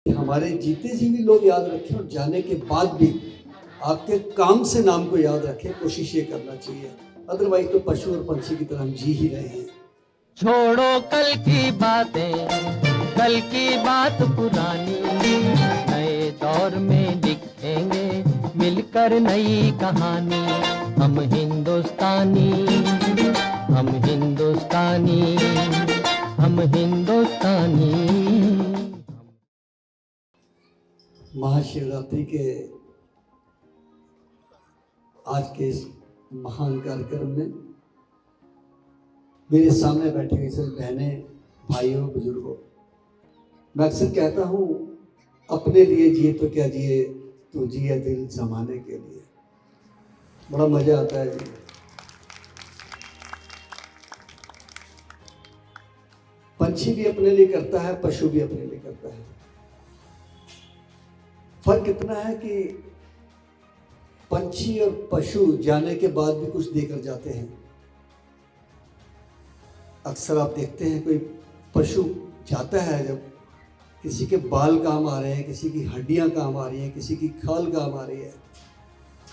हमारे जीते जी भी लोग याद रखें और जाने के बाद भी आपके काम से नाम को याद रखें, कोशिश ये करना चाहिए। अदरवाइज तो पशु और पंछी की तरह हम जी ही रहे हैं। छोड़ो कल की बातें, कल की बात पुरानी, नए दौर में लिखेंगे मिलकर नई कहानी। हम हिंदुस्तानी, हम हिंदुस्तानी, हम हिंदुस्तानी। महाशिवरात्रि के आज के इस महान कार्यक्रम में मेरे सामने बैठी हुई सभी बहनें, भाइयों, बुजुर्गों, मैं अक्सर कहता हूँ, अपने लिए जिए तो क्या जिए, तो जिए दिल जमाने के लिए। बड़ा मजा आता है जी। पंछी भी अपने लिए करता है, पशु भी अपने लिए करता है। फर्क इतना है कि पंछी और पशु जाने के बाद भी कुछ देकर जाते हैं। अक्सर आप देखते हैं कोई पशु जाता है, जब किसी के बाल काम आ रहे हैं, किसी की हड्डियां काम आ रही हैं, किसी की खाल काम आ रही है।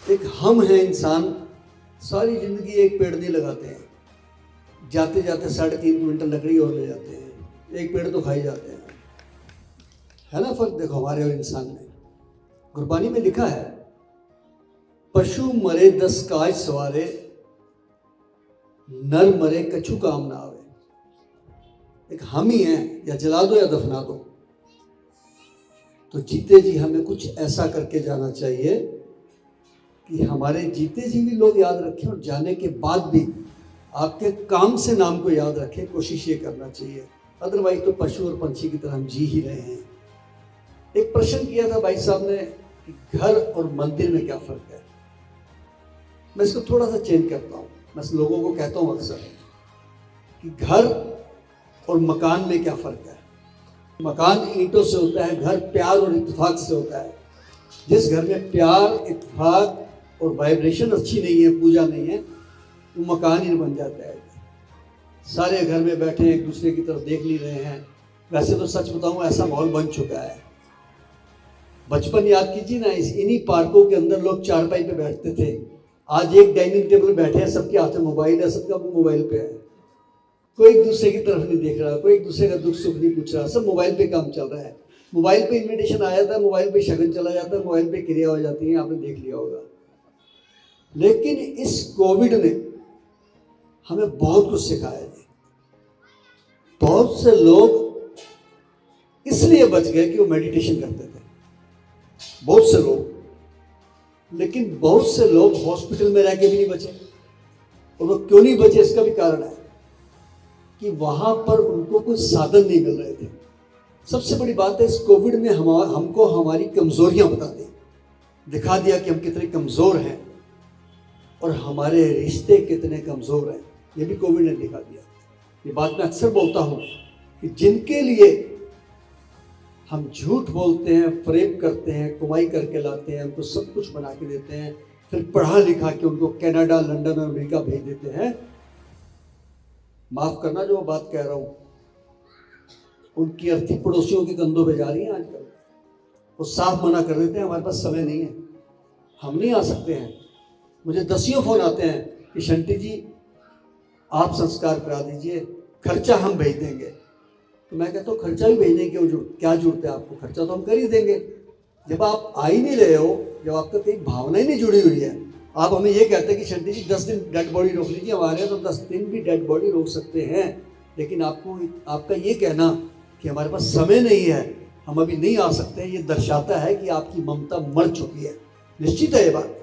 एक हम है इंसान, सारी जिंदगी एक पेड़ नहीं लगाते हैं, जाते जाते 3.5 क्विंटल लकड़ी और ले जाते हैं, एक पेड़ तो खा ही जाते हैं। है ना फर्क? देखो हमारे और इंसान में। गुरबानी में लिखा है, पशु मरे 10 काज सवारे, नर मरे कछु काम ना आवे। एक हम ही हैं, या जला दो या दफना दो। तो जीते जी हमें कुछ ऐसा करके जाना चाहिए कि हमारे जीते जी भी लोग याद रखें और जाने के बाद भी आपके काम से नाम को याद रखें, कोशिश ये करना चाहिए। अदरवाइज तो पशु और पंछी की तरह हम जी ही रहे हैं। एक प्रश्न किया था भाई साहब ने कि घर और मंदिर में क्या फर्क है। मैं इसको थोड़ा सा चेंज करता हूँ। मैं लोगों को कहता हूँ अक्सर कि घर और मकान में क्या फर्क है। मकान ईंटों से होता है, घर प्यार और इत्तेफाक से होता है। जिस घर में प्यार, इत्तेफाक और वाइब्रेशन अच्छी नहीं है, पूजा नहीं है, वो मकान ही बन जाता है। सारे घर में बैठे एक दूसरे की तरफ देख नहीं रहे हैं। वैसे तो सच बताऊं, ऐसा माहौल बन चुका है। बचपन याद कीजिए ना, इन्हीं पार्कों के अंदर लोग चारपाई पे बैठते थे। आज एक डाइनिंग टेबल बैठे हैं, सबके हाथ में मोबाइल है, सबका मोबाइल पे है। कोई एक दूसरे की तरफ नहीं देख रहा, कोई एक दूसरे का दुख सुख नहीं पूछ रहा, सब मोबाइल पे काम चल रहा है। मोबाइल पे इन्विटेशन आ जाता है, मोबाइल पे शगन चला जाता है, मोबाइल पे क्रिया हो जाती है, आपने देख लिया होगा। लेकिन इस कोविड ने हमें बहुत कुछ सिखाया है। बहुत से लोग इसलिए बच गए कि वो मेडिटेशन करते थे, बहुत से लोग। लेकिन बहुत से लोग हॉस्पिटल में रह के भी नहीं बचे। और वो क्यों नहीं बचे, इसका भी कारण है कि वहां पर उनको कोई साधन नहीं मिल रहे थे। सबसे बड़ी बात है, इस कोविड में हमको हमारी कमजोरियां बता दी, दिखा दिया कि हम कितने कमजोर हैं और हमारे रिश्ते कितने कमजोर हैं। ये भी कोविड ने दिखा दिया। ये बात मैं अक्सर बोलता हूं कि जिनके लिए हम झूठ बोलते हैं, फ्रेब करते हैं, कमाई करके लाते हैं, उनको सब कुछ बना के देते हैं, फिर पढ़ा लिखा के उनको कनाडा, लंदन और अमेरिका भेज देते हैं। माफ करना जो बात कह रहा हूं, उनकी अर्थी पड़ोसियों के कंधों पे जा रही है आजकल। वो साफ मना कर देते हैं, हमारे पास समय नहीं है, हम नहीं आ सकते हैं। मुझे दसियों फोन आते हैं कि शंटी जी आप संस्कार करा दीजिए, खर्चा हम भेज देंगे। तो मैं कहता हूँ खर्चा भी भेजने की क्या जरूरत है आपको, खर्चा तो हम कर ही देंगे। जब आप आ ही नहीं रहे हो, जब आपका कहीं भावना ही नहीं जुड़ी हुई है, आप हमें ये कहते हैं कि शंटी जी 10 दिन डेड बॉडी रोक लीजिए, हमारे तो 10 दिन भी डेड बॉडी रोक सकते हैं। लेकिन आपका ये कहना कि हमारे पास समय नहीं है, हम अभी नहीं आ सकते, ये दर्शाता है कि आपकी ममता मर चुकी है। निश्चित है ये बात।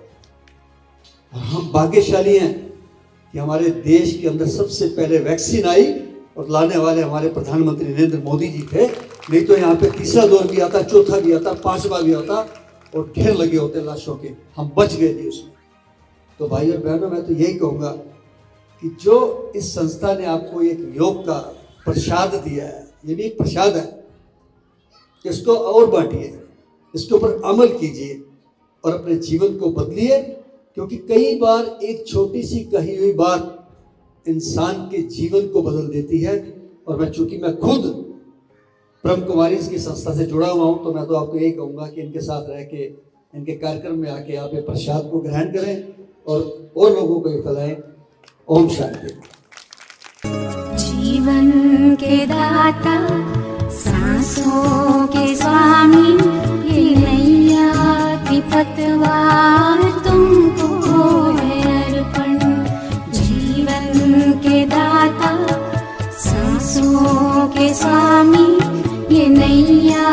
हम भाग्यशाली हैं कि हमारे देश के अंदर सबसे पहले वैक्सीन आई और लाने वाले हमारे प्रधानमंत्री नरेंद्र मोदी जी थे। नहीं तो यहाँ पे तीसरा दौर भी आता, चौथा भी आता, 5वां भी आता और ढेर लगे होते लाशों के। हम बच गए थे उसमें। तो भाई और बहनों, मैं तो यही कहूँगा कि जो इस संस्था ने आपको एक योग का प्रसाद दिया है, ये भी एक प्रसाद है, इसको और बांटिए, इसके ऊपर अमल कीजिए और अपने जीवन को बदलिए। क्योंकि कई बार एक छोटी सी कही हुई बात इंसान के जीवन को बदल देती है। और चूंकि मैं खुद ब्रह्म कुमारी की संस्था से जुड़ा हुआ हूँ, तो मैं तो आपको यही कहूँगा कि इनके साथ रह के, इनके कार्यक्रम में आके आप ये प्रसाद को ग्रहण करें और लोगों को ये फैलाएं। ओम शांति। जीवन के दाता, सांसों के स्वामी, ये नैया की पतवार तुमको है अर्पण। जीवन के दाता, सांसों के स्वामी, ये नैया